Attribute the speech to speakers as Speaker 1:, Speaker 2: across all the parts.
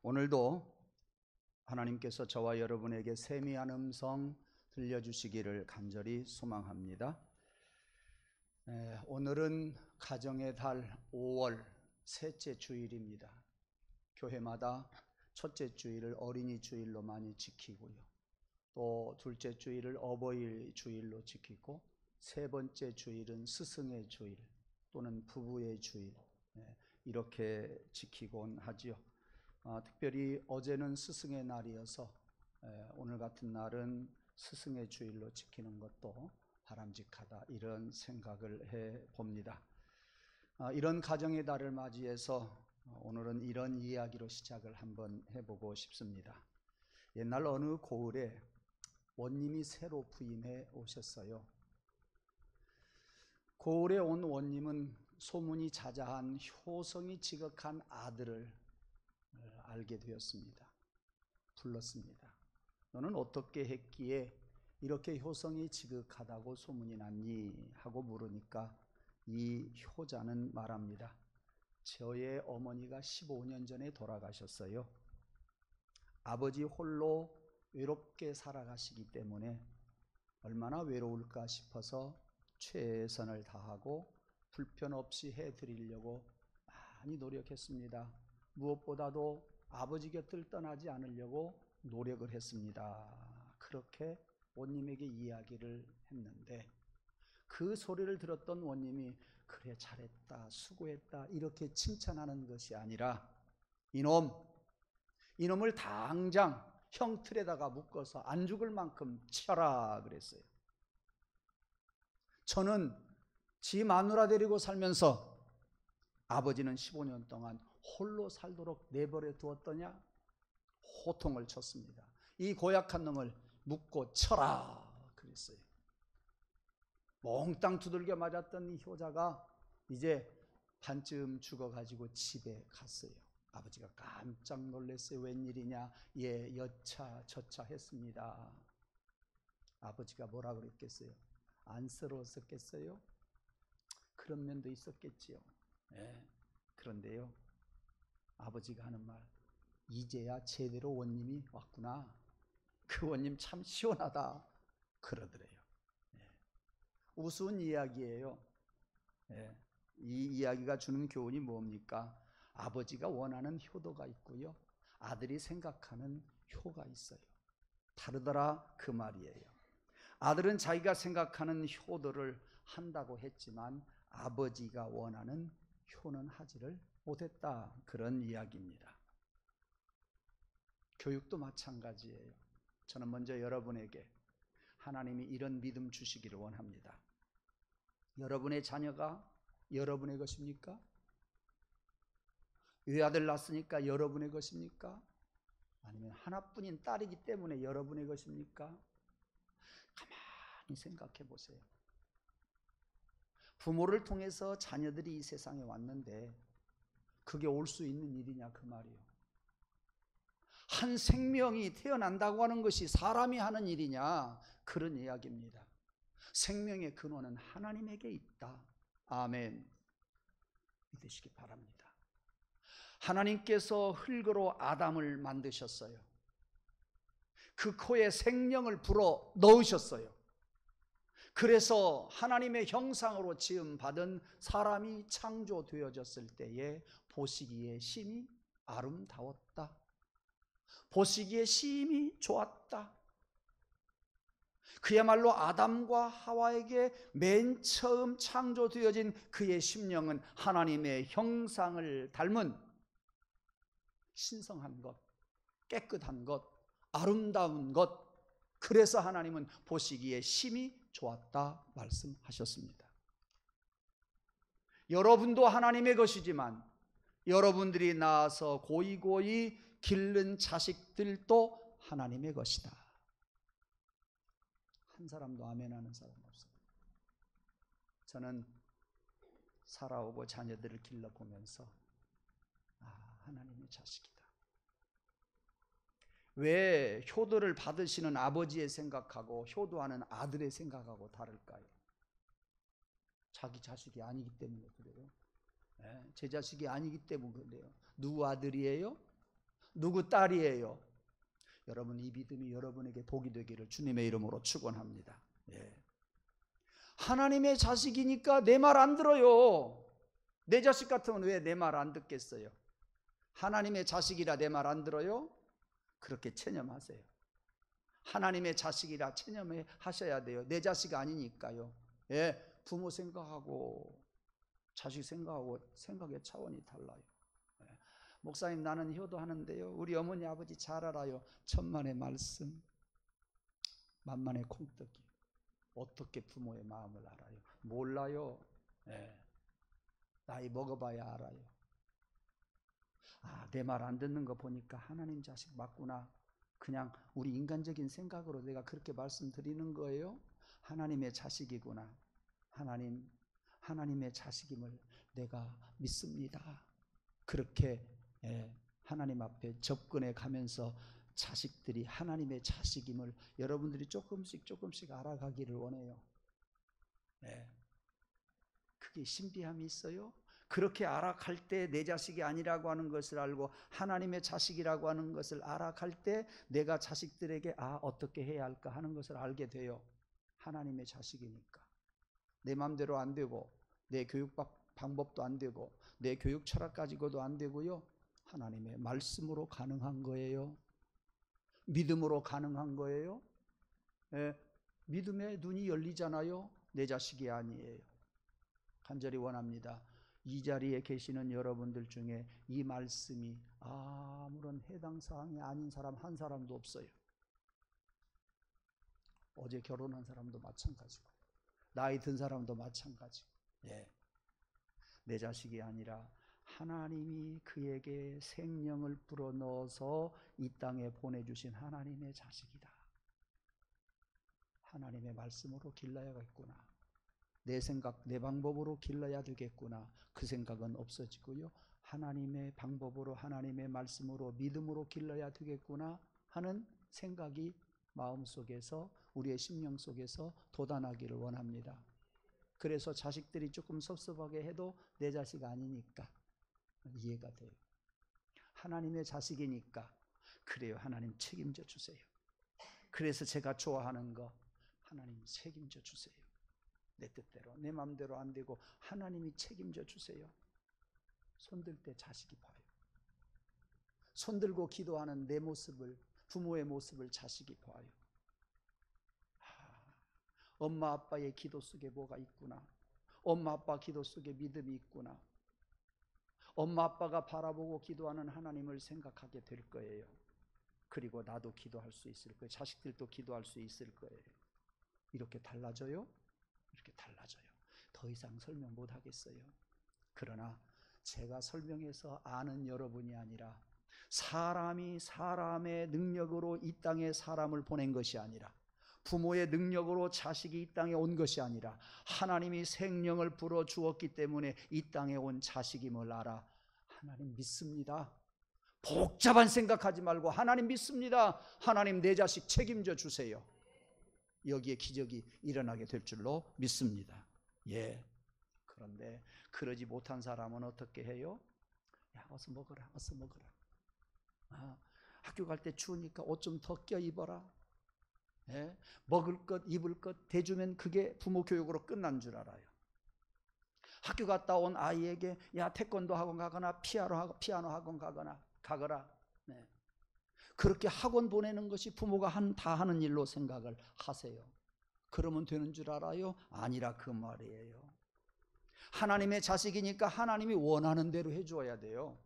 Speaker 1: 오늘도 하나님께서 저와 여러분에게 세미한 음성 들려주시기를 간절히 소망합니다. 오늘은 가정의 달 5월 셋째 주일입니다. 교회마다 첫째 주일을 어린이 주일로 많이 지키고요, 또 둘째 주일을 어버이 주일로 지키고, 세 번째 주일은 스승의 주일 또는 부부의 주일, 이렇게 지키곤 하지요. 특별히 어제는 스승의 날이어서 오늘 같은 날은 스승의 주일로 지키는 것도 바람직하다, 이런 생각을 해 봅니다. 이런 가정의 달을 맞이해서 오늘은 이런 이야기로 시작을 한번 해보고 싶습니다. 옛날 어느 고을에 원님이 새로 부임해 오셨어요. 고을에 온 원님은 소문이 자자한 효성이 지극한 아들을 알게 되었습니다. 불렀습니다. 너는 어떻게 했기에 이렇게 효성이 지극하다고 소문이 났니? 하고 물으니까 이 효자는 말합니다. 저의 어머니가 15년 전에 돌아가셨어요. 아버지 홀로 외롭게 살아가시기 때문에 얼마나 외로울까 싶어서 최선을 다하고 불편 없이 해드리려고 많이 노력했습니다. 무엇보다도 아버지 곁을 떠나지 않으려고 노력을 했습니다. 그렇게 원님에게 이야기를 했는데, 그 소리를 들었던 원님이 그래 잘했다, 수고했다, 이렇게 칭찬하는 것이 아니라 이놈을 당장 형틀에다가 묶어서 안 죽을 만큼 쳐라 그랬어요. 저는 지 마누라 데리고 살면서 아버지는 15년 동안 홀로 살도록 내버려 두었더냐? 호통을 쳤습니다. 이 고약한 놈을 묶고 쳐라 그랬어요. 몽땅 두들겨 맞았던 이 효자가 이제 반쯤 죽어가지고 집에 갔어요. 아버지가 깜짝 놀랐어요. 웬일이냐? 예, 여차저차 했습니다. 아버지가 뭐라 그랬겠어요? 안쓰러웠었겠어요? 그런 면도 있었겠지요. 그런데요, 아버지가 하는 말, 이제야 제대로 원님이 왔구나, 그 원님 참 시원하다 그러더래요. 우스운 이야기예요. 이 이야기가 주는 교훈이 뭡니까? 아버지가 원하는 효도가 있고요, 아들이 생각하는 효가 있어요. 다르더라 그 말이에요. 아들은 자기가 생각하는 효도를 한다고 했지만 아버지가 원하는 효는 하지를 못했다, 그런 이야기입니다. 교육도 마찬가지예요. 저는 먼저 여러분에게 하나님이 이런 믿음 주시기를 원합니다. 여러분의 자녀가 여러분의 것입니까? 외아들 낳았으니까 여러분의 것입니까? 아니면 하나뿐인 딸이기 때문에 여러분의 것입니까? 가만히 생각해 보세요. 부모를 통해서 자녀들이 이 세상에 왔는데 그게 올 수 있는 일이냐 그 말이에요. 한 생명이 태어난다고 하는 것이 사람이 하는 일이냐, 그런 이야기입니다. 생명의 근원은 하나님에게 있다. 아멘. 믿으시기 바랍니다. 하나님께서 흙으로 아담을 만드셨어요. 그 코에 생명을 불어 넣으셨어요. 그래서 하나님의 형상으로 지음받은 사람이 창조되어졌을 때에 보시기에 심히 아름다웠다, 보시기에 심히 좋았다. 그야말로 아담과 하와에게 맨 처음 창조되어진 그의 심령은 하나님의 형상을 닮은 신성한 것, 깨끗한 것, 아름다운 것, 그래서 하나님은 보시기에 심히 좋았다 말씀하셨습니다. 여러분도 하나님의 것이지만 여러분들이 낳아서 고이고이 기른 자식들도 하나님의 것이다. 한 사람도 아멘하는 사람 없습니다. 저는 살아오고 자녀들을 길러보면서 하나님의 자식이다. 왜 효도를 받으시는 아버지의 생각하고 효도하는 아들의 생각하고 다를까요? 자기 자식이 아니기 때문에 그래요. 제 자식이 아니기 때문에 그래요. 누구 아들이에요? 누구 딸이에요? 여러분, 이 믿음이 여러분에게 복이 되기를 주님의 이름으로 축원합니다. 예. 하나님의 자식이니까 내 말 안 들어요. 내 자식 같으면 왜 내 말 안 듣겠어요? 하나님의 자식이라 내 말 안 들어요? 그렇게 체념하세요. 하나님의 자식이라 체념하셔야 돼요. 내 자식 아니니까요. 예, 부모 생각하고 자식 생각하고 생각의 차원이 달라요. 예. 목사님, 나는 효도하는데요, 우리 어머니 아버지 잘 알아요. 천만의 말씀, 만만의 콩떡이. 어떻게 부모의 마음을 알아요? 몰라요. 예. 나이 먹어봐야 알아요. 아, 내 말 안 듣는 거 보니까 하나님 자식 맞구나. 그냥 우리 인간적인 생각으로 내가 그렇게 말씀드리는 거예요. 하나님의 자식이구나. 하나님의 자식임을 내가 믿습니다. 그렇게 하나님 앞에 접근해 가면서 자식들이 하나님의 자식임을 여러분들이 조금씩 알아가기를 원해요. 그게 신비함이 있어요. 그렇게 알아갈 때 내 자식이 아니라고 하는 것을 알고 하나님의 자식이라고 하는 것을 알아갈 때 내가 자식들에게 어떻게 해야 할까 하는 것을 알게 돼요. 하나님의 자식이니까. 내 마음대로 안 되고 내 교육 방법도 안 되고 내 교육 철학 가지고도 안 되고요. 하나님의 말씀으로 가능한 거예요. 믿음으로 가능한 거예요. 믿음의 눈이 열리잖아요. 내 자식이 아니에요. 간절히 원합니다. 이 자리에 계시는 여러분들 중에 이 말씀이 아무런 해당 사항이 아닌 사람 한 사람도 없어요. 어제 결혼한 사람도 마찬가지고 나이 든 사람도 마찬가지고. 내 자식이 아니라 하나님이 그에게 생명을 불어넣어서 이 땅에 보내주신 하나님의 자식이다. 하나님의 말씀으로 길러야겠구나. 내 생각, 내 방법으로 길러야 되겠구나. 그 생각은 없어지고요. 하나님의 방법으로, 하나님의 말씀으로, 믿음으로 길러야 되겠구나 하는 생각이 마음속에서, 우리의 심령 속에서 돋아나기를 원합니다. 그래서 자식들이 조금 섭섭하게 해도 내 자식 아니니까 이해가 돼요. 하나님의 자식이니까 그래요. 하나님 책임져 주세요. 그래서 제가 좋아하는 거 하나님 책임져 주세요. 내 뜻대로, 내 마음대로 안 되고 하나님이 책임져 주세요. 손들 때 자식이 봐요. 손들고 기도하는 내 모습을, 부모의 모습을 자식이 봐요. 엄마 아빠의 기도 속에 뭐가 있구나. 엄마 아빠 기도 속에 믿음이 있구나. 엄마 아빠가 바라보고 기도하는 하나님을 생각하게 될 거예요. 그리고 나도 기도할 수 있을 거예요. 자식들도 기도할 수 있을 거예요. 이렇게 달라져요? 이렇게 달라져요. 더 이상 설명 못 하겠어요. 그러나 제가 설명해서 아는 여러분이 아니라, 사람이 사람의 능력으로 이 땅에 사람을 보낸 것이 아니라, 부모의 능력으로 자식이 이 땅에 온 것이 아니라 하나님이 생명을 불어 주었기 때문에 이 땅에 온 자식임을 알아. 하나님 믿습니다. 복잡한 생각하지 말고 하나님 믿습니다. 하나님 내 자식 책임져 주세요. 여기에 기적이 일어나게 될 줄로 믿습니다. 그런데 그러지 못한 사람은 어떻게 해요? 야, 어서 먹어라, 어서 먹어라. 학교 갈 때 추우니까 옷 좀 더 껴 입어라. 먹을 것, 입을 것 대주면 그게 부모 교육으로 끝난 줄 알아요. 학교 갔다 온 아이에게 야, 태권도 학원 가거나 피아노 학원 가거라. 그렇게 학원 보내는 것이 부모가 다 하는 일로 생각을 하세요. 그러면 되는 줄 알아요? 아니라 그 말이에요. 하나님의 자식이니까 하나님이 원하는 대로 해주어야 돼요.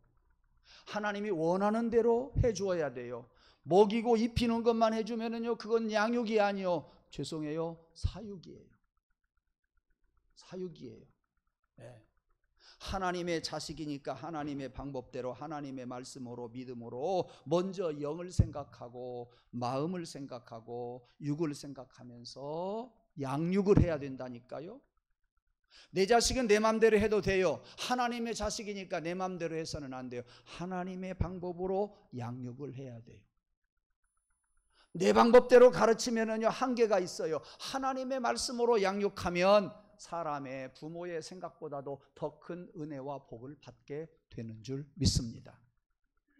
Speaker 1: 하나님이 원하는 대로 해주어야 돼요. 먹이고 입히는 것만 해주면은요, 그건 양육이 아니요, 죄송해요, 사육이에요. 사육이에요. 하나님의 자식이니까 하나님의 방법대로, 하나님의 말씀으로, 믿음으로 먼저 영을 생각하고 마음을 생각하고 육을 생각하면서 양육을 해야 된다니까요. 내 자식은 내 마음대로 해도 돼요. 하나님의 자식이니까 내 마음대로 해서는 안 돼요. 하나님의 방법으로 양육을 해야 돼요. 내 방법대로 가르치면은요, 한계가 있어요. 하나님의 말씀으로 양육하면 사람의, 부모의 생각보다도 더 큰 은혜와 복을 받게 되는 줄 믿습니다.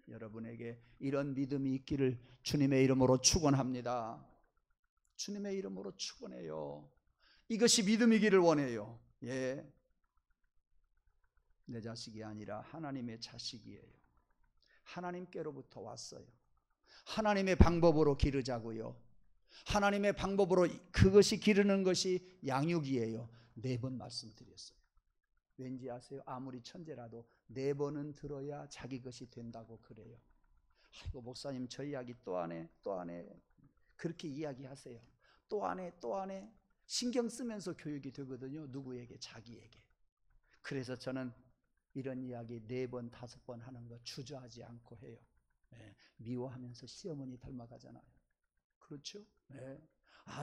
Speaker 1: 여러분에게 이런 믿음이 있기를 주님의 이름으로 축원합니다. 주님의 이름으로 축원해요. 이것이 믿음이기를 원해요. 예, 내 자식이 아니라 하나님의 자식이에요. 하나님께로부터 왔어요. 하나님의 방법으로 기르자고요. 하나님의 방법으로 그것이 기르는 것이 양육이에요. 4번 말씀드렸어요. 왠지 아세요? 아무리 천재라도 4번은 들어야 자기 것이 된다고 그래요. 아이고 목사님 저 이야기 또 하네 그렇게 이야기하세요. 또 하네 신경 쓰면서 교육이 되거든요. 누구에게? 자기에게. 그래서 저는 이런 이야기 4번 5번 하는 거 주저하지 않고 해요. 네, 미워하면서 시어머니 닮아가잖아요. 그렇죠? 네.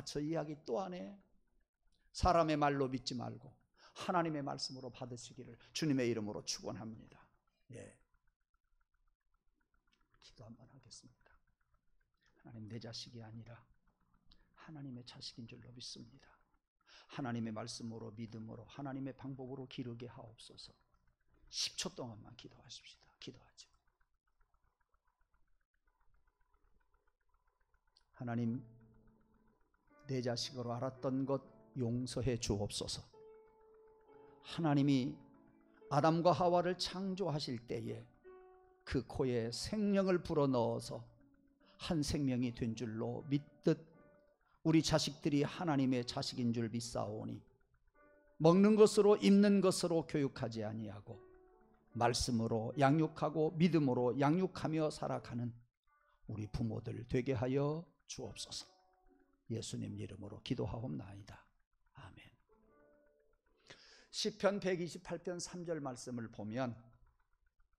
Speaker 1: 저 이야기 또 하네. 사람의 말로 믿지 말고 하나님의 말씀으로 받으시기를 주님의 이름으로 축원합니다. 예. 기도 한번 하겠습니다. 하나님, 내 자식이 아니라 하나님의 자식인 줄로 믿습니다. 하나님의 말씀으로 믿음으로 하나님의 방법으로 기르게 하옵소서. 10초 동안만 기도하십시다. 기도하죠. 하나님, 내 자식으로 알았던 것 용서해 주옵소서. 하나님이 아담과 하와를 창조하실 때에 그 코에 생명을 불어넣어서 한 생명이 된 줄로 믿듯 우리 자식들이 하나님의 자식인 줄 믿사오니 먹는 것으로 입는 것으로 교육하지 아니하고 말씀으로 양육하고 믿음으로 양육하며 살아가는 우리 부모들 되게 하여 주옵소서. 예수님 이름으로 기도하옵나이다. 아멘. 시편 128편 3절 말씀을 보면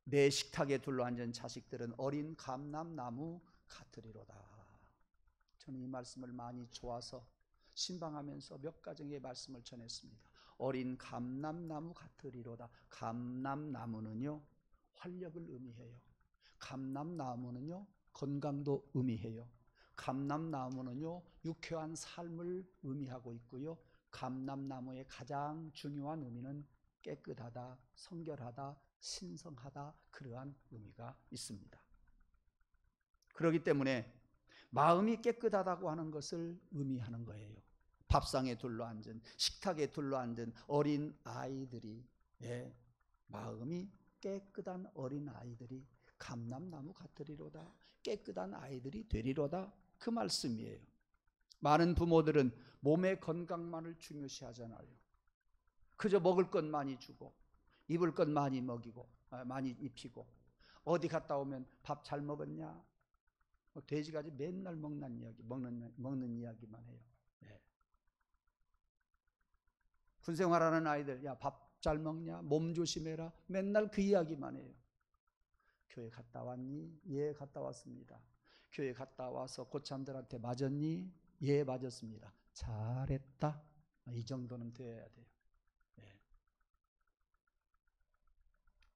Speaker 1: 내 식탁에 둘러앉은 자식들은 어린 감람나무 같으리로다. 저는 이 말씀을 많이 좋아서 신방하면서 몇 가정의 말씀을 전했습니다. 어린 감람나무 같으리로다. 감람나무는요 활력을 의미해요. 감람나무는요 건강도 의미해요. 감람나무는요 유쾌한 삶을 의미하고 있고요. 감람나무의 가장 중요한 의미는 깨끗하다, 성결하다, 신성하다, 그러한 의미가 있습니다. 그렇기 때문에 마음이 깨끗하다고 하는 것을 의미하는 거예요. 밥상에 둘러앉은, 식탁에 둘러앉은 어린 아이들이, 마음이 깨끗한 어린 아이들이 감람나무 같으리로다. 깨끗한 아이들이 되리로다. 그 말씀이에요. 많은 부모들은 몸의 건강만을 중요시하잖아요. 그저 먹을 것 많이 주고 입을 것 많이 먹이고 많이 입히고 어디 갔다 오면 밥 잘 먹었냐? 돼지까지 맨날 먹는 이야기만 해요. 네. 군생활하는 아이들, 야, 밥 잘 먹냐? 몸 조심해라. 맨날 그 이야기만 해요. 교회 갔다 왔니? 예, 갔다 왔습니다. 교회 갔다 와서 고참들한테 맞았니? 예, 맞았습니다. 잘했다. 이 정도는 돼야 돼요. 네.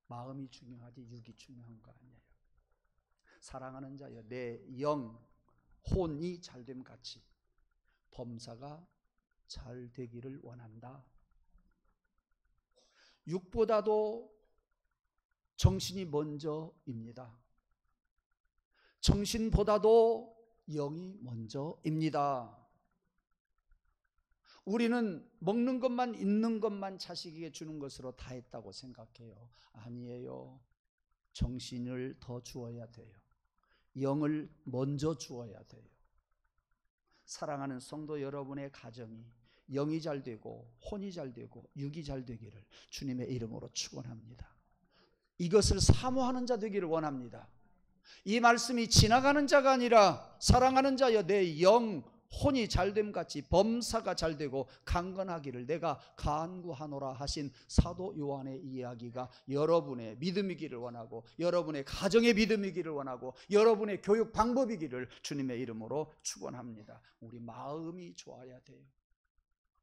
Speaker 1: 마음이 중요하지 육이 중요한 거 아니에요. 사랑하는 자여, 내 영 혼이 잘됨 같이 범사가 잘 되기를 원한다. 육보다도 정신이 먼저입니다. 정신보다도 영이 먼저입니다. 우리는 먹는 것만 있는 것만 자식에게 주는 것으로 다 했다고 생각해요. 아니에요. 정신을 더 주어야 돼요. 영을 먼저 주어야 돼요. 사랑하는 성도 여러분의 가정이 영이 잘 되고 혼이 잘 되고 육이 잘 되기를 주님의 이름으로 축원합니다. 이것을 사모하는 자 되기를 원합니다. 이 말씀이 지나가는 자가 아니라 사랑하는 자여 내 영 혼이 잘됨 같이 범사가 잘되고 강건하기를 내가 간구하노라 하신 사도 요한의 이야기가 여러분의 믿음이기를 원하고 여러분의 가정의 믿음이기를 원하고 여러분의 교육 방법이기를 주님의 이름으로 축원합니다. 우리 마음이 좋아야 돼요.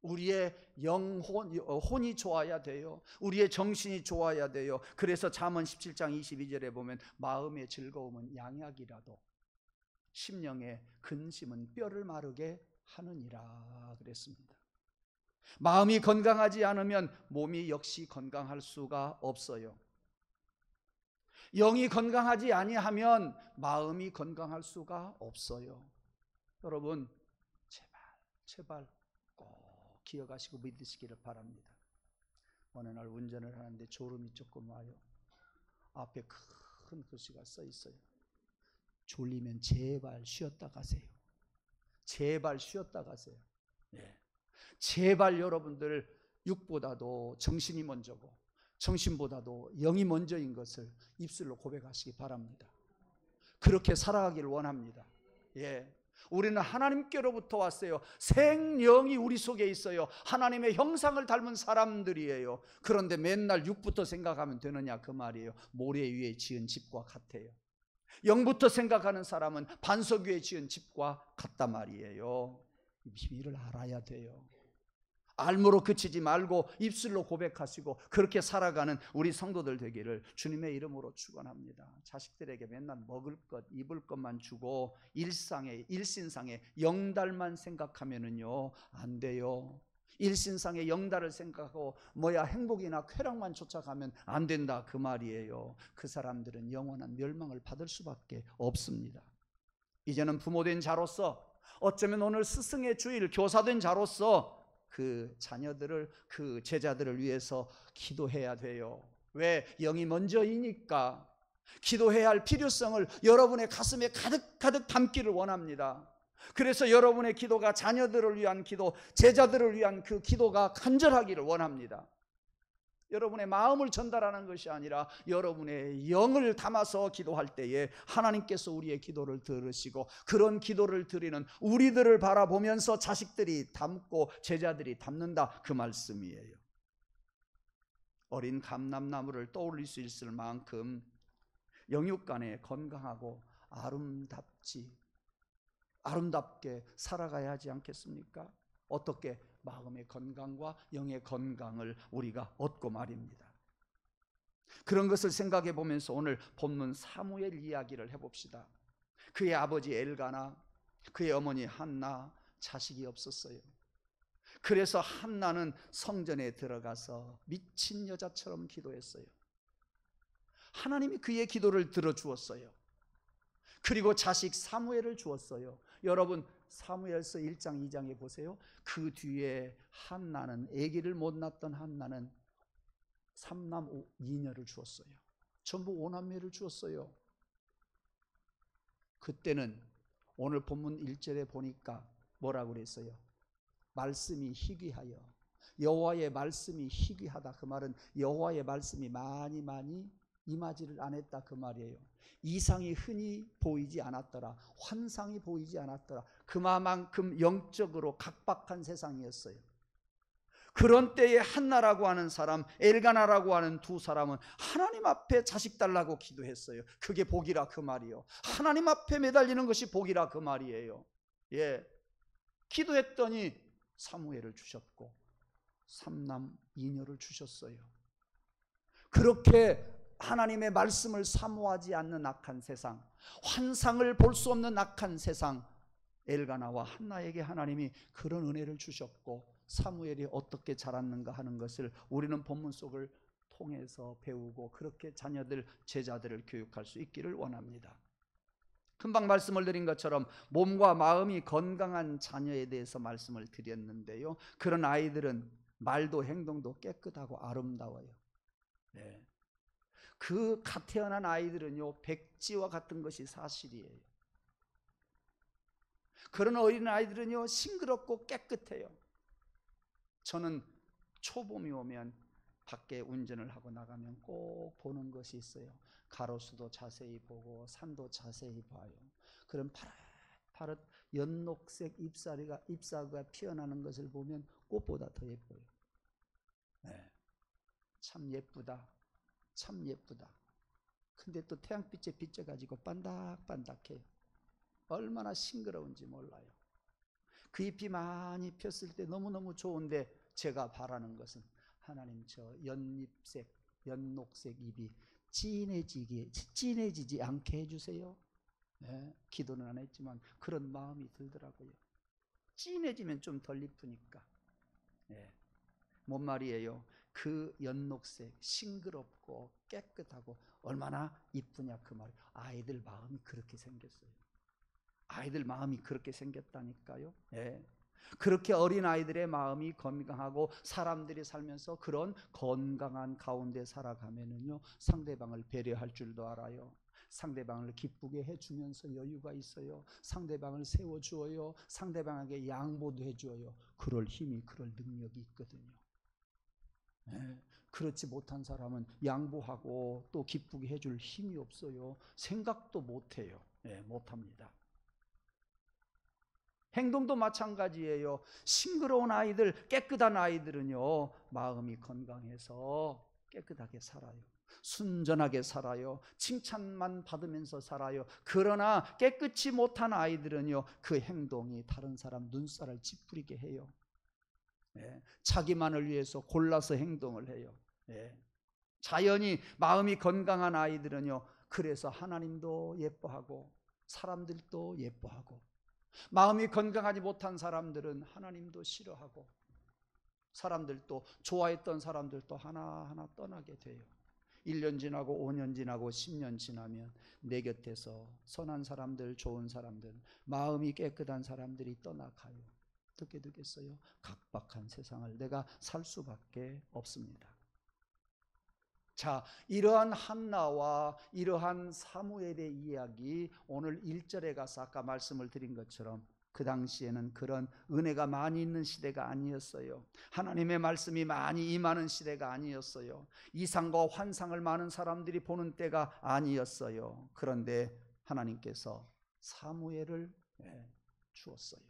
Speaker 1: 우리의 혼이 좋아야 돼요. 우리의 정신이 좋아야 돼요. 그래서 잠언 17장 22절에 보면 마음의 즐거움은 양약이라도 심령의 근심은 뼈를 마르게 하느니라 그랬습니다. 마음이 건강하지 않으면 몸이 역시 건강할 수가 없어요. 영이 건강하지 아니하면 마음이 건강할 수가 없어요. 여러분, 제발 꼭 기억하시고 믿으시기를 바랍니다. 어느 날 운전을 하는데 졸음이 조금 와요. 앞에 큰 글씨가 써 있어요. 졸리면 제발 쉬었다 가세요. 제발 쉬었다 가세요. 예. 제발 여러분들, 육보다도 정신이 먼저고 정신보다도 영이 먼저인 것을 입술로 고백하시기 바랍니다. 그렇게 살아가기를 원합니다. 예. 우리는 하나님께로부터 왔어요. 생영이 우리 속에 있어요. 하나님의 형상을 닮은 사람들이에요. 그런데 맨날 육부터 생각하면 되느냐 그 말이에요. 모래 위에 지은 집과 같아요. 영부터 생각하는 사람은 반석 위에 지은 집과 같단 말이에요. 이 비밀을 알아야 돼요. 알므로 그치지 말고 입술로 고백하시고 그렇게 살아가는 우리 성도들 되기를 주님의 이름으로 축원합니다. 자식들에게 맨날 먹을 것, 입을 것만 주고 일신상의 영달만 생각하면은요 안 돼요. 일신상의 영달을 생각하고 행복이나 쾌락만 쫓아가면 안 된다 그 말이에요. 그 사람들은 영원한 멸망을 받을 수밖에 없습니다. 이제는 부모된 자로서, 어쩌면 오늘 스승의 주일 교사된 자로서 그 자녀들을, 그 제자들을 위해서 기도해야 돼요. 왜? 영이 먼저이니까. 기도해야 할 필요성을 여러분의 가슴에 가득 담기를 원합니다. 그래서 여러분의 기도가 자녀들을 위한 기도, 제자들을 위한 그 기도가 간절하기를 원합니다. 여러분의 마음을 전달하는 것이 아니라 여러분의 영을 담아서 기도할 때에 하나님께서 우리의 기도를 들으시고, 그런 기도를 드리는 우리들을 바라보면서 자식들이 담고 제자들이 담는다 그 말씀이에요. 어린 감람나무를 떠올릴 수 있을 만큼 영육간에 건강하고 아름답게 살아가야 하지 않겠습니까? 어떻게? 마음의 건강과 영의 건강을 우리가 얻고 말입니다. 그런 것을 생각해 보면서 오늘 본문 사무엘 이야기를 해봅시다. 그의 아버지 엘가나, 그의 어머니 한나, 자식이 없었어요. 그래서 한나는 성전에 들어가서 미친 여자처럼 기도했어요. 하나님이 그의 기도를 들어주었어요. 그리고 자식 사무엘을 주었어요. 여러분, 사무엘서 1장 2장에 보세요. 그 뒤에 한나는, 아기를 못 낳던 한나는 3남 2녀를 주었어요. 전부 5남매를 주었어요. 그때는 오늘 본문 1절에 보니까 뭐라고 그랬어요? 말씀이 희귀하여, 여호와의 말씀이 희귀하다. 그 말은 여호와의 말씀이 많이 임하지를 않았다 그 말이에요. 이상이 흔히 보이지 않았더라. 환상이 보이지 않았더라. 그만큼 영적으로 각박한 세상이었어요. 그런 때에 한나라고 하는 사람, 엘가나라고 하는 두 사람은 하나님 앞에 자식 달라고 기도했어요. 그게 복이라 그 말이에요. 하나님 앞에 매달리는 것이 복이라 그 말이에요. 예, 기도했더니 사무엘을 주셨고 3남 2녀를 주셨어요. 그렇게 하나님의 말씀을 사모하지 않는 악한 세상, 환상을 볼 수 없는 악한 세상, 엘가나와 한나에게 하나님이 그런 은혜를 주셨고, 사무엘이 어떻게 자랐는가 하는 것을 우리는 본문 속을 통해서 배우고 그렇게 자녀들, 제자들을 교육할 수 있기를 원합니다. 금방 말씀을 드린 것처럼 몸과 마음이 건강한 자녀에 대해서 말씀을 드렸는데요, 그런 아이들은 말도 행동도 깨끗하고 아름다워요. 네. 그 갓 태어난 아이들은요, 백지와 같은 것이 사실이에요. 그런 어린 아이들은요, 싱그럽고 깨끗해요. 저는 초봄이 오면 밖에 운전을 하고 나가면 꼭 보는 것이 있어요. 가로수도 자세히 보고 산도 자세히 봐요. 그럼 파릇파릇 연녹색 잎사귀가 피어나는 것을 보면 꽃보다 더 예뻐요. 네. 참 예쁘다. 참 예쁘다. 근데 또 태양빛에 비춰가지고 반닥반닥해요. 얼마나 싱그러운지 몰라요. 그 잎이 많이 폈을 때 너무너무 좋은데, 제가 바라는 것은 하나님 저 연녹색 잎이 진해지지 않게 해주세요. 네, 기도는 안 했지만 그런 마음이 들더라고요. 진해지면 좀 덜 이쁘니까. 네, 뭔 말이에요? 그 연녹색 싱그럽고 깨끗하고 얼마나 이쁘냐 그 말이에요. 아이들 마음이 그렇게 생겼어요. 아이들 마음이 그렇게 생겼다니까요. 예. 그렇게 어린 아이들의 마음이 건강하고 사람들이 살면서 그런 건강한 가운데 살아가면은요, 상대방을 배려할 줄도 알아요. 상대방을 기쁘게 해주면서 여유가 있어요. 상대방을 세워주어요. 상대방에게 양보도 해주어요. 그럴 힘이, 그럴 능력이 있거든요. 네. 그렇지 못한 사람은 양보하고 또 기쁘게 해줄 힘이 없어요. 생각도 못해요. 네, 못합니다. 행동도 마찬가지예요. 싱그러운 아이들, 깨끗한 아이들은요, 마음이 건강해서 깨끗하게 살아요. 순전하게 살아요. 칭찬만 받으면서 살아요. 그러나 깨끗이 못한 아이들은요, 그 행동이 다른 사람 눈살을 찌푸리게 해요. 예, 자기만을 위해서 골라서 행동을 해요. 예, 자연히 마음이 건강한 아이들은요, 그래서 하나님도 예뻐하고 사람들도 예뻐하고, 마음이 건강하지 못한 사람들은 하나님도 싫어하고 사람들도, 좋아했던 사람들도 하나하나 떠나게 돼요. 1년 지나고 5년 지나고 10년 지나면 내 곁에서 선한 사람들, 좋은 사람들, 마음이 깨끗한 사람들이 떠나가요. 어떻게 되겠어요? 각박한 세상을 내가 살 수밖에 없습니다. 자, 이러한 한나와 이러한 사무엘의 이야기, 오늘 1절에 가서 아까 말씀을 드린 것처럼 그 당시에는 그런 은혜가 많이 있는 시대가 아니었어요. 하나님의 말씀이 많이 임하는 시대가 아니었어요. 이상과 환상을 많은 사람들이 보는 때가 아니었어요. 그런데 하나님께서 사무엘을 주었어요.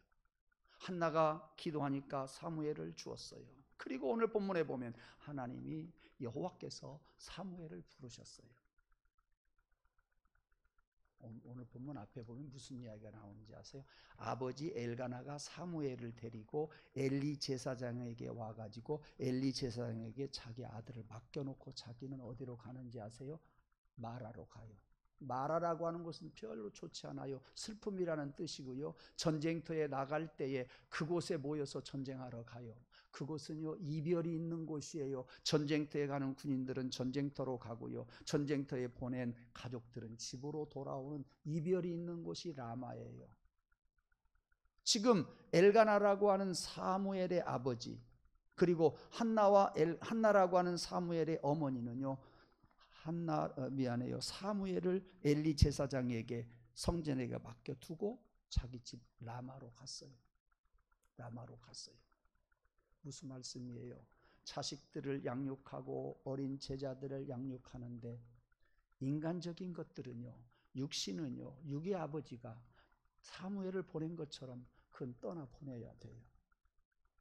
Speaker 1: 한나가 기도하니까 사무엘을 주었어요. 그리고 오늘 본문에 보면 하나님이, 여호와께서 사무엘을 부르셨어요. 오늘 본문 앞에 보면 무슨 이야기가 나오는지 아세요? 아버지 엘가나가 사무엘을 데리고 엘리 제사장에게 와가지고 엘리 제사장에게 자기 아들을 맡겨놓고 자기는 어디로 가는지 아세요? 마라로 가요. 마라라고 하는 것은 별로 좋지 않아요. 슬픔이라는 뜻이고요. 전쟁터에 나갈 때에 그곳에 모여서 전쟁하러 가요. 그곳은요, 이별이 있는 곳이에요. 전쟁터에 가는 군인들은 전쟁터로 가고요, 전쟁터에 보낸 가족들은 집으로 돌아오는 이별이 있는 곳이 라마예요. 지금 엘가나라고 하는 사무엘의 아버지, 그리고 한나라고 하는 사무엘의 어머니는요, 사무엘을 엘리 제사장에게, 성전에게 맡겨두고 자기 집 라마로 갔어요. 라마로 갔어요. 무슨 말씀이에요? 자식들을 양육하고 어린 제자들을 양육하는데 인간적인 것들은요, 육신은요, 육의 아버지가 사무엘을 보낸 것처럼 그건 떠나 보내야 돼요.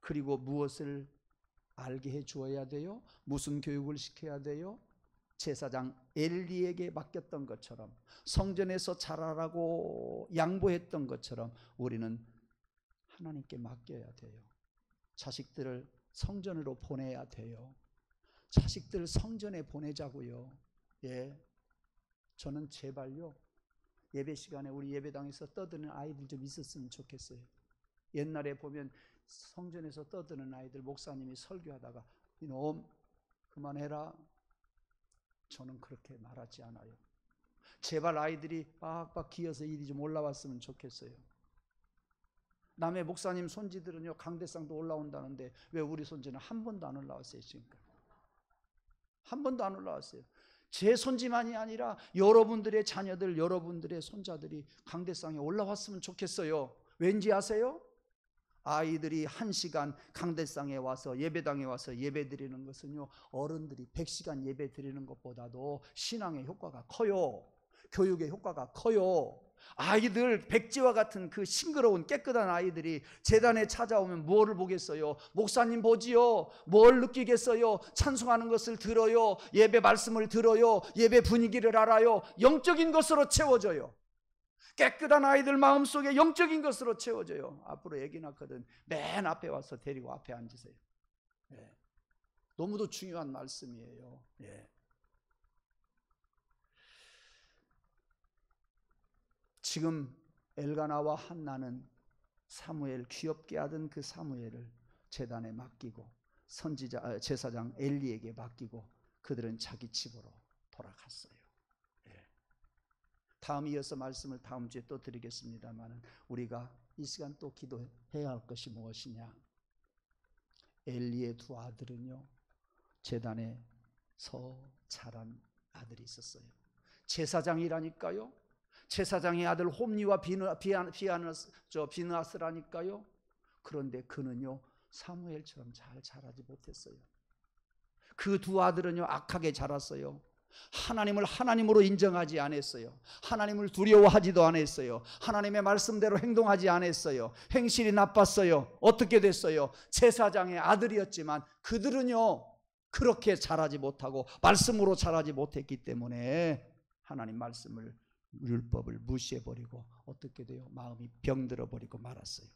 Speaker 1: 그리고 무엇을 알게 해 주어야 돼요? 무슨 교육을 시켜야 돼요? 제사장 엘리에게 맡겼던 것처럼, 성전에서 자라라고 양보했던 것처럼 우리는 하나님께 맡겨야 돼요. 자식들을 성전으로 보내야 돼요. 자식들 성전에 보내자고요. 예, 저는 제발요, 예배 시간에 우리 예배당에서 떠드는 아이들 좀 있었으면 좋겠어요. 옛날에 보면 성전에서 떠드는 아이들 목사님이 설교하다가 이놈 그만해라, 저는 그렇게 말하지 않아요. 제발 아이들이 빡빡 기어서 이리 좀 올라왔으면 좋겠어요. 남의 목사님 손지들은요, 강대상도 올라온다는데 왜 우리 손지는 한 번도 안 올라왔어요? 지금까지 한 번도 안 올라왔어요. 제 손지만이 아니라 여러분들의 자녀들, 여러분들의 손자들이 강대상에 올라왔으면 좋겠어요. 왠지 아세요? 아이들이 1시간 강대상에 와서, 예배당에 와서 예배 드리는 것은요, 어른들이 100시간 예배 드리는 것보다도 신앙의 효과가 커요. 교육의 효과가 커요. 아이들, 백지와 같은 그 싱그러운 깨끗한 아이들이 제단에 찾아오면 무엇을 보겠어요? 목사님 보지요? 뭘 느끼겠어요? 찬송하는 것을 들어요? 예배 말씀을 들어요? 예배 분위기를 알아요? 영적인 것으로 채워져요. 깨끗한 아이들 마음속에 영적인 것으로 채워져요. 앞으로 애기 낳거든 맨 앞에 와서 데리고 앞에 앉으세요. 예. 너무도 중요한 말씀이에요. 예. 지금 엘가나와 한나는 사무엘, 귀엽게 하던 그 사무엘을 제단에 맡기고 제사장 엘리에게 맡기고 그들은 자기 집으로 돌아갔어요. 예. 다음 이어서 말씀을 다음 주에 또 드리겠습니다만 우리가 이 시간 또 기도해야 할 것이 무엇이냐? 엘리의 두 아들은요, 제단에서 자란 아들이 있었어요. 제사장이라니까요. 제사장의 아들 홈리와 비느하스라니까요. 그런데 그는요, 사무엘처럼 잘 자라지 못했어요. 그 두 아들은요, 악하게 자랐어요. 하나님을 하나님으로 인정하지 않았어요. 하나님을 두려워하지도 않았어요. 하나님의 말씀대로 행동하지 않았어요. 행실이 나빴어요. 어떻게 됐어요? 제사장의 아들이었지만 그들은요, 그렇게 자라지 못하고 말씀으로 자라지 못했기 때문에 하나님 말씀을, 율법을 무시해버리고 어떻게 돼요? 마음이 병들어버리고 말았어요.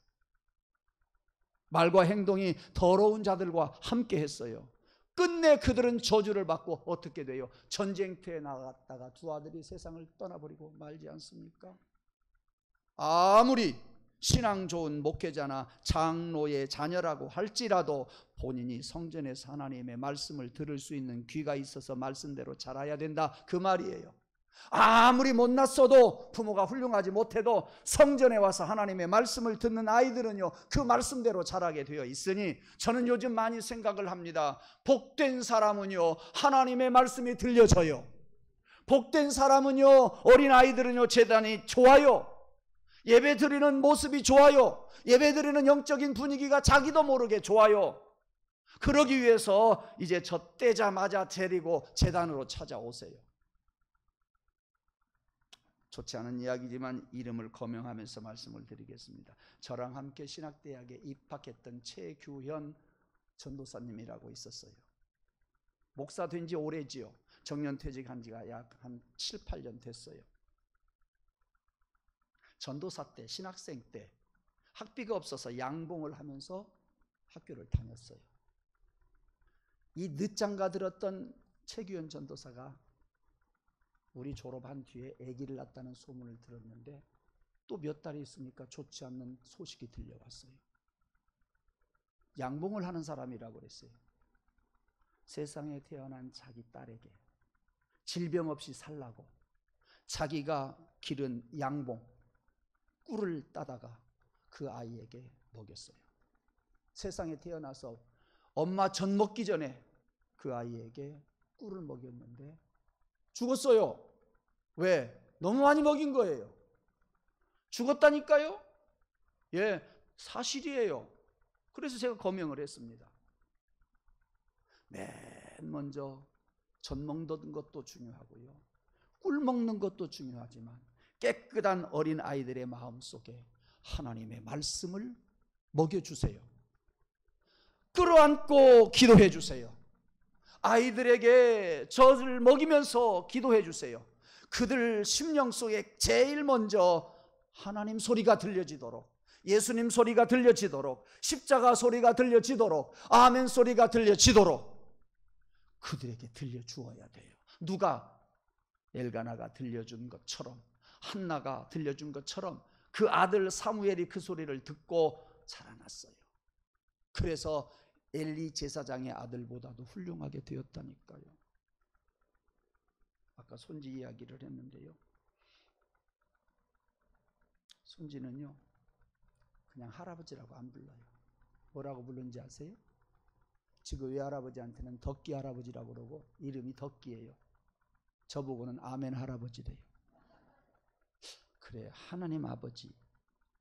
Speaker 1: 말과 행동이 더러운 자들과 함께 했어요. 끝내 그들은 저주를 받고 어떻게 돼요? 전쟁터에 나갔다가 두 아들이 세상을 떠나버리고 말지 않습니까? 아무리 신앙 좋은 목회자나 장로의 자녀라고 할지라도 본인이 성전에서 하나님의 말씀을 들을 수 있는 귀가 있어서 말씀대로 자라야 된다, 그 말이에요. 아무리 못났어도, 부모가 훌륭하지 못해도 성전에 와서 하나님의 말씀을 듣는 아이들은요, 그 말씀대로 자라게 되어 있으니 저는 요즘 많이 생각을 합니다. 복된 사람은요, 하나님의 말씀이 들려져요. 복된 사람은요, 어린아이들은요, 제단이 좋아요. 예배 드리는 모습이 좋아요. 예배 드리는 영적인 분위기가 자기도 모르게 좋아요. 그러기 위해서 이제 저 떼자마자 데리고 제단으로 찾아오세요. 좋지 않은 이야기지만 이름을 거명하면서 말씀을 드리겠습니다. 저랑 함께 신학대학에 입학했던 최규현 전도사님이라고 있었어요. 목사 된 지 오래지요. 정년퇴직한 지가 약 한 7, 8년 됐어요. 전도사 때, 신학생 때 학비가 없어서 양봉을 하면서 학교를 다녔어요. 이 늦장가 들었던 최규현 전도사가 우리 졸업한 뒤에 아기를 낳았다는 소문을 들었는데 또 몇 달이 있으니까 좋지 않는 소식이 들려왔어요. 양봉을 하는 사람이라고 그랬어요. 세상에 태어난 자기 딸에게 질병 없이 살라고 자기가 기른 양봉, 꿀을 따다가 그 아이에게 먹였어요. 세상에 태어나서 엄마 젖 먹기 전에 그 아이에게 꿀을 먹였는데 죽었어요. 왜? 너무 많이 먹인 거예요. 죽었다니까요? 예, 사실이에요. 그래서 제가 거명을 했습니다. 맨 먼저 젖 먹는 것도 중요하고요, 꿀 먹는 것도 중요하지만 깨끗한 어린 아이들의 마음속에 하나님의 말씀을 먹여주세요. 끌어안고 기도해 주세요. 아이들에게 젖을 먹이면서 기도해 주세요. 그들 심령 속에 제일 먼저 하나님 소리가 들려지도록, 예수님 소리가 들려지도록, 십자가 소리가 들려지도록, 아멘 소리가 들려지도록 그들에게 들려주어야 돼요. 누가? 엘가나가 들려준 것처럼, 한나가 들려준 것처럼 그 아들 사무엘이 그 소리를 듣고 자라났어요. 그래서 엘리 제사장의 아들보다도 훌륭하게 되었다니까요. 아까 손지 이야기를 했는데요, 손지는요 그냥 할아버지라고 안 불러요. 뭐라고 부르는지 아세요? 지금 외할아버지한테는 덕기 할아버지라고 그러고 이름이 덕기예요. 저보고는 아멘 할아버지래요. 그래, 하나님 아버지,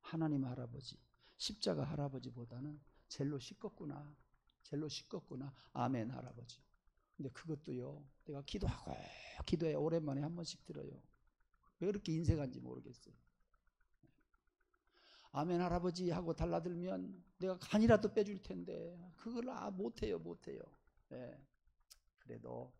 Speaker 1: 하나님 할아버지, 십자가 할아버지보다는 젤로 시끄럽구나, 젤로 시끄럽구나, 아멘 할아버지. 근데 그것도요, 내가 기도하고 기도해 오랜만에 한 번씩 들어요. 왜 그렇게 인색한지 모르겠어요. 아멘 할아버지 하고 달라들면 내가 간이라도 빼줄 텐데 그걸 못해요. 네. 그래도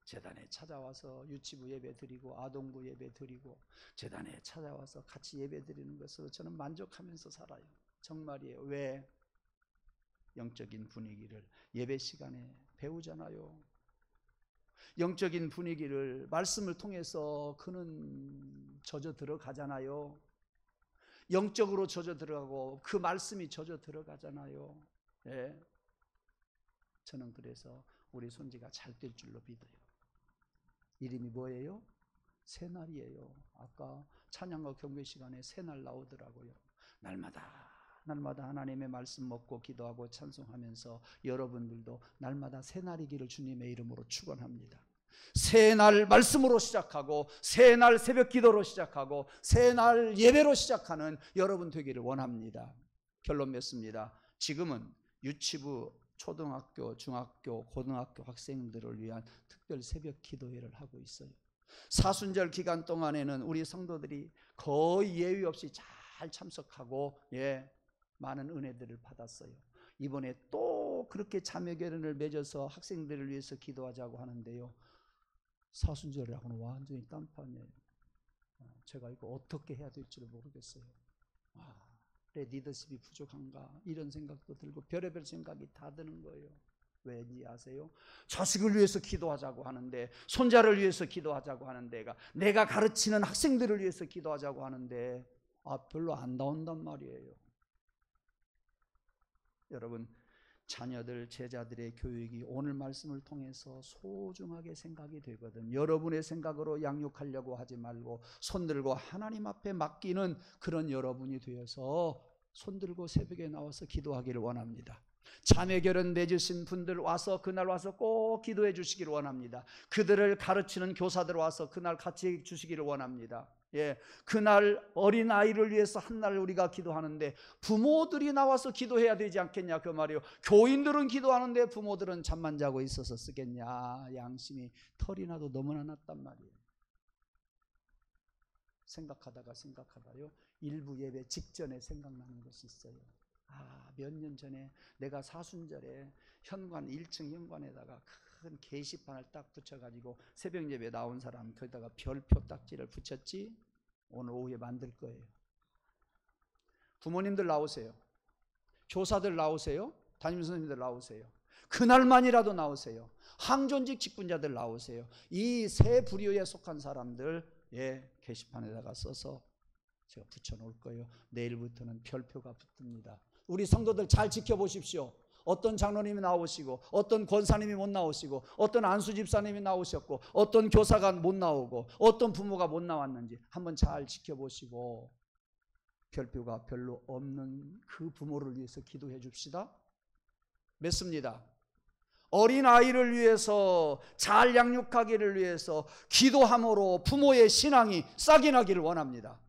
Speaker 1: 제단에 찾아와서 유치부 예배 드리고 아동부 예배 드리고 제단에 찾아와서 같이 예배 드리는 것으로 저는 만족하면서 살아요. 정말이에요. 왜? 영적인 분위기를 예배 시간에 배우잖아요. 영적인 분위기를 말씀을 통해서 그는 젖어 들어가잖아요. 영적으로 젖어 들어가고 그 말씀이 젖어 들어가잖아요. 예. 저는 그래서 우리 손지가 잘 될 줄로 믿어요. 이름이 뭐예요? 새날이에요. 아까 찬양과 경배 시간에 새날 나오더라고요. 날마다 하나님의 말씀 먹고 기도하고 찬송하면서 여러분들도 날마다 새날이기를 주님의 이름으로 축원합니다. 새날 말씀으로 시작하고 새날 새벽 기도로 시작하고 새날 예배로 시작하는 여러분 되기를 원합니다. 결론 맺습니다. 지금은 유치부, 초등학교, 중학교, 고등학교 학생들을 위한 특별 새벽 기도회를 하고 있어요. 사순절 기간 동안에는 우리 성도들이 거의 예외 없이 잘 참석하고 많은 은혜들을 받았어요. 이번에 또 그렇게 자매 결연을 맺어서 학생들을 위해서 기도하자고 하는데요. 사순절이라고는 완전히 딴판이에요. 제가 이거 어떻게 해야 될지 모르겠어요. 내 리더십이 부족한가 이런 생각도 들고 별의별 생각이 다 드는 거예요. 왜인지 아세요? 자식을 위해서 기도하자고 하는데, 손자를 위해서 기도하자고 하는데, 내가 가르치는 학생들을 위해서 기도하자고 하는데 별로 안 나온단 말이에요. 여러분, 자녀들, 제자들의 교육이 오늘 말씀을 통해서 소중하게 생각이 되거든. 여러분의 생각으로 양육하려고 하지 말고 손들고 하나님 앞에 맡기는 그런 여러분이 되어서 손들고 새벽에 나와서 기도하기를 원합니다. 자매 결연 맺으신 분들 와서 그날 와서 꼭 기도해 주시기를 원합니다. 그들을 가르치는 교사들 와서 그날 같이 주시기를 원합니다. 그날 어린아이를 위해서 한날 우리가 기도하는데 부모들이 나와서 기도해야 되지 않겠냐 그 말이에요. 교인들은 기도하는데 부모들은 잠만 자고 있어서 쓰겠냐. 양심이 털이 나도 너무나 났단 말이에요. 생각하다가요 일부 예배 직전에 생각나는 것이 있어요. 몇 년 전에 내가 사순절에 현관 1층 현관에다가 큰 게시판을 딱 붙여가지고 새벽 예배 나온 사람 거기다가 별표 딱지를 붙였지. 오늘 오후에 만들 거예요. 부모님들 나오세요. 교사들 나오세요. 담임 선생님들 나오세요. 그날만이라도 나오세요. 항존직 직분자들 나오세요. 이 세 부류에 속한 사람들 게시판에다가 써서 제가 붙여놓을 거예요. 내일부터는 별표가 붙습니다. 우리 성도들 잘 지켜보십시오. 어떤 장로님이 나오시고 어떤 권사님이 못 나오시고 어떤 안수 집사님이 나오셨고 어떤 교사가 못 나오고 어떤 부모가 못 나왔는지 한번 잘 지켜보시고 별표가 별로 없는 그 부모를 위해서 기도해 줍시다. 맺습니다. 어린아이를 위해서 잘 양육하기를 위해서 기도함으로 부모의 신앙이 싹이 나기를 원합니다.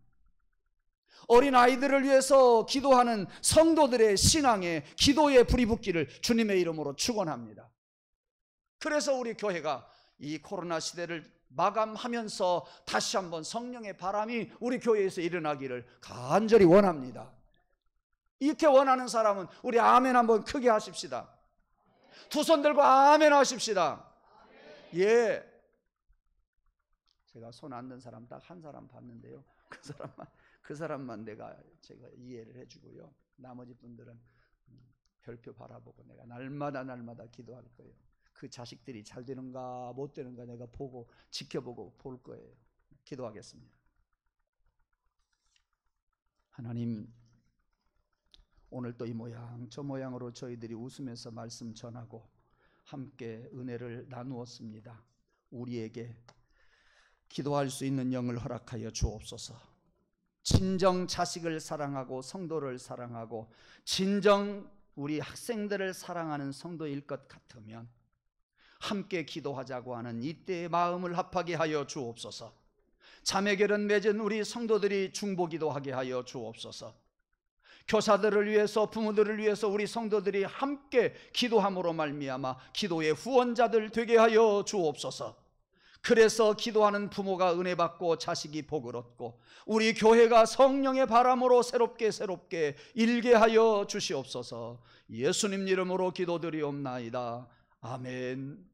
Speaker 1: 어린아이들을 위해서 기도하는 성도들의 신앙에 기도의 불이 붙기를 주님의 이름으로 축원합니다. 그래서 우리 교회가 이 코로나 시대를 마감하면서 다시 한번 성령의 바람이 우리 교회에서 일어나기를 간절히 원합니다. 이렇게 원하는 사람은 우리 아멘 한번 크게 하십시다. 두 손 들고 아멘 하십시다. 제가 손 안 든 사람 딱 한 사람 봤는데요. 그 사람만 제가 이해를 해주고요. 나머지 분들은 별표 바라보고 내가 날마다 기도할 거예요. 그 자식들이 잘 되는가 못 되는가 내가 보고 지켜보고 볼 거예요. 기도하겠습니다. 하나님, 오늘 또 이 모양 저 모양으로 저희들이 웃으면서 말씀 전하고 함께 은혜를 나누었습니다. 우리에게 기도할 수 있는 영을 허락하여 주옵소서. 진정 자식을 사랑하고 성도를 사랑하고 진정 우리 학생들을 사랑하는 성도일 것 같으면 함께 기도하자고 하는 이때의 마음을 합하게 하여 주옵소서. 자매 결연 맺은 우리 성도들이 중보기도하게 하여 주옵소서. 교사들을 위해서 부모들을 위해서 우리 성도들이 함께 기도함으로 말미암아 기도의 후원자들 되게 하여 주옵소서. 그래서 기도하는 부모가 은혜 받고 자식이 복을 얻고 우리 교회가 성령의 바람으로 새롭게 일게 하여 주시옵소서. 예수님 이름으로 기도드리옵나이다. 아멘.